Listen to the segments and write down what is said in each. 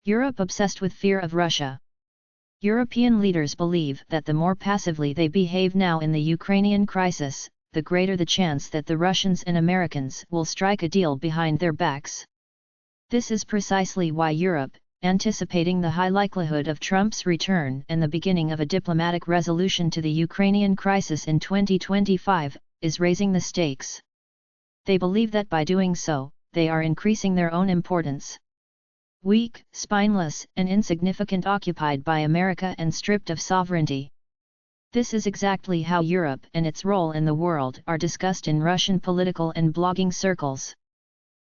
Europe obsessed with fear of Russia. European leaders believe that the more passively they behave now in the Ukrainian crisis, the greater the chance that the Russians and Americans will strike a deal behind their backs. This is precisely why Europe, anticipating the high likelihood of Trump's return and the beginning of a diplomatic resolution to the Ukrainian crisis in 2025, is raising the stakes. They believe that by doing so, they are increasing their own importance. Weak, spineless, and insignificant, occupied by America and stripped of sovereignty. This is exactly how Europe and its role in the world are discussed in Russian political and blogging circles.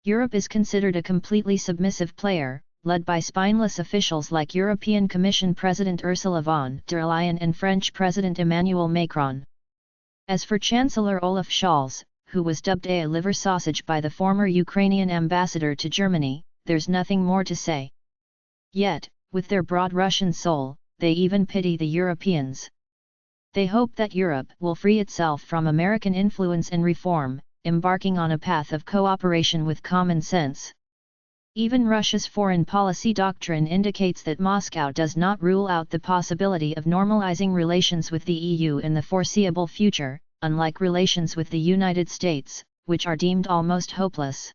Europe is considered a completely submissive player, led by spineless officials like European Commission President Ursula von der Leyen and French President Emmanuel Macron. As for Chancellor Olaf Scholz, who was dubbed a liver sausage by the former Ukrainian ambassador to Germany, there's nothing more to say. Yet, with their broad Russian soul, they even pity the Europeans. They hope that Europe will free itself from American influence and reform, embarking on a path of cooperation with common sense. Even Russia's foreign policy doctrine indicates that Moscow does not rule out the possibility of normalizing relations with the EU in the foreseeable future, unlike relations with the United States, which are deemed almost hopeless.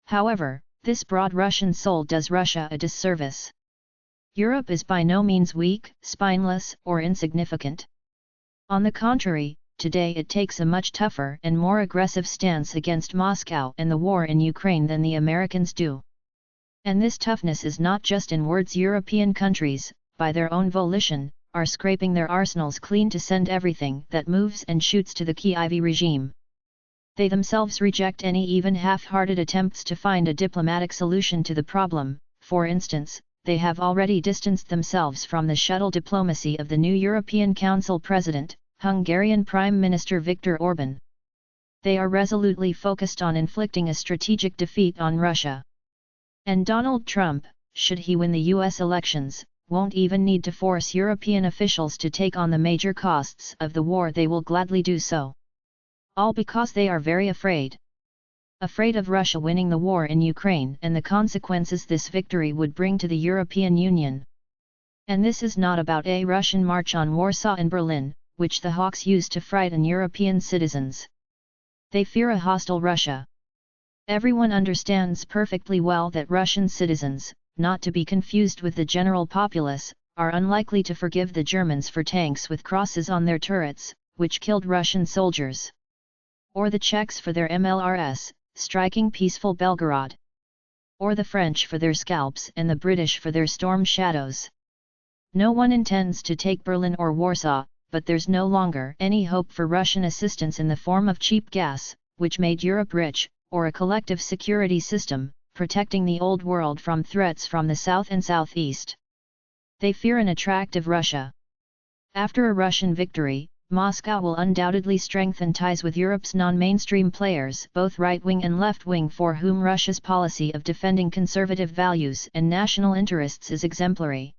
However, this broad Russian soul does Russia a disservice. Europe is by no means weak, spineless, or insignificant. On the contrary, today it takes a much tougher and more aggressive stance against Moscow and the war in Ukraine than the Americans do. And this toughness is not just in words. European countries, by their own volition, are scraping their arsenals clean to send everything that moves and shoots to the Kyiv regime. They themselves reject any even half-hearted attempts to find a diplomatic solution to the problem. For instance, they have already distanced themselves from the shuttle diplomacy of the new European Council President, Hungarian Prime Minister Viktor Orban. They are resolutely focused on inflicting a strategic defeat on Russia. And Donald Trump, should he win the US elections, won't even need to force European officials to take on the major costs of the war. They will gladly do so. All because they are very afraid. Afraid of Russia winning the war in Ukraine and the consequences this victory would bring to the European Union. And this is not about a Russian march on Warsaw and Berlin, which the hawks use to frighten European citizens. They fear a hostile Russia. Everyone understands perfectly well that Russian citizens, not to be confused with the general populace, are unlikely to forgive the Germans for tanks with crosses on their turrets, which killed Russian soldiers. Or the Czechs for their MLRS, striking peaceful Belgorod. Or the French for their scalps and the British for their storm shadows. No one intends to take Berlin or Warsaw, but there's no longer any hope for Russian assistance in the form of cheap gas, which made Europe rich, or a collective security system, protecting the old world from threats from the south and southeast. They fear an attractive Russia. After a Russian victory, Moscow will undoubtedly strengthen ties with Europe's non-mainstream players, both right-wing and left-wing, for whom Russia's policy of defending conservative values and national interests is exemplary.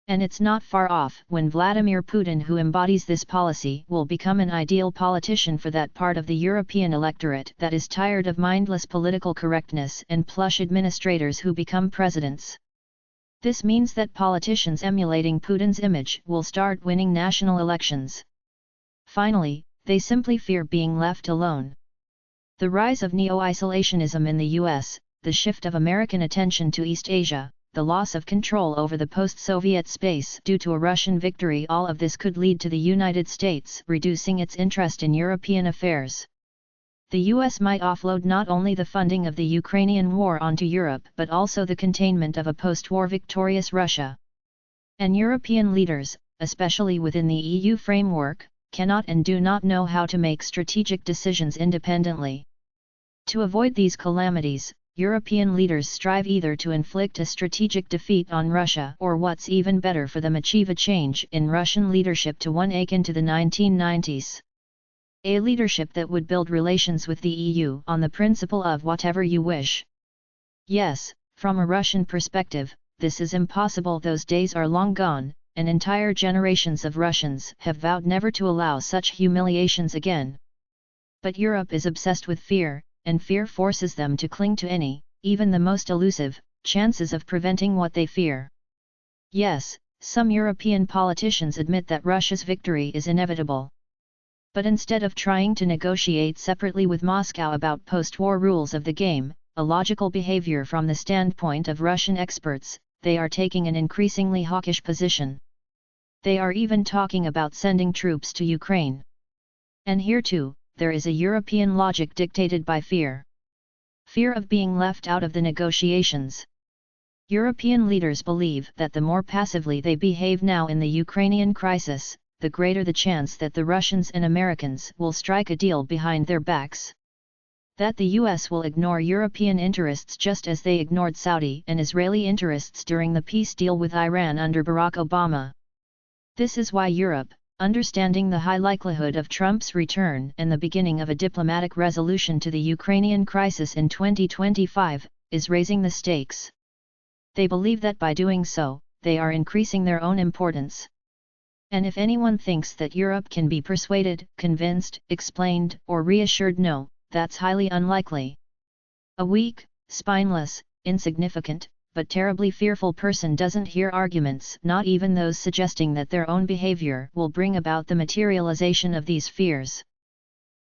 And it's not far off when Vladimir Putin, who embodies this policy, will become an ideal politician for that part of the European electorate that is tired of mindless political correctness and plush administrators who become presidents. This means that politicians emulating Putin's image will start winning national elections. Finally, they simply fear being left alone. The rise of neo-isolationism in the US, the shift of American attention to East Asia, the loss of control over the post-Soviet space due to a Russian victory, all of this could lead to the United States reducing its interest in European affairs. The US might offload not only the funding of the Ukrainian war onto Europe but also the containment of a post-war victorious Russia. And European leaders, especially within the EU framework, cannot and do not know how to make strategic decisions independently. To avoid these calamities, European leaders strive either to inflict a strategic defeat on Russia or, what's even better for them, achieve a change in Russian leadership to one akin to the 1990s. A leadership that would build relations with the EU on the principle of whatever you wish. Yes, from a Russian perspective, this is impossible. Those days are long gone, and entire generations of Russians have vowed never to allow such humiliations again. But Europe is obsessed with fear, and fear forces them to cling to any, even the most elusive, chances of preventing what they fear. Yes, some European politicians admit that Russia's victory is inevitable. But instead of trying to negotiate separately with Moscow about post-war rules of the game, a logical behavior from the standpoint of Russian experts, they are taking an increasingly hawkish position. They are even talking about sending troops to Ukraine. And here too, there is a European logic dictated by fear. Fear of being left out of the negotiations. European leaders believe that the more passively they behave now in the Ukrainian crisis, the greater the chance that the Russians and Americans will strike a deal behind their backs. That the US will ignore European interests just as they ignored Saudi and Israeli interests during the peace deal with Iran under Barack Obama. This is why Europe, understanding the high likelihood of Trump's return and the beginning of a diplomatic resolution to the Ukrainian crisis in 2025, is raising the stakes. They believe that by doing so, they are increasing their own importance. And if anyone thinks that Europe can be persuaded, convinced, explained, or reassured, no, that's highly unlikely. A weak, spineless, insignificant, but terribly fearful person doesn't hear arguments, not even those suggesting that their own behavior will bring about the materialization of these fears.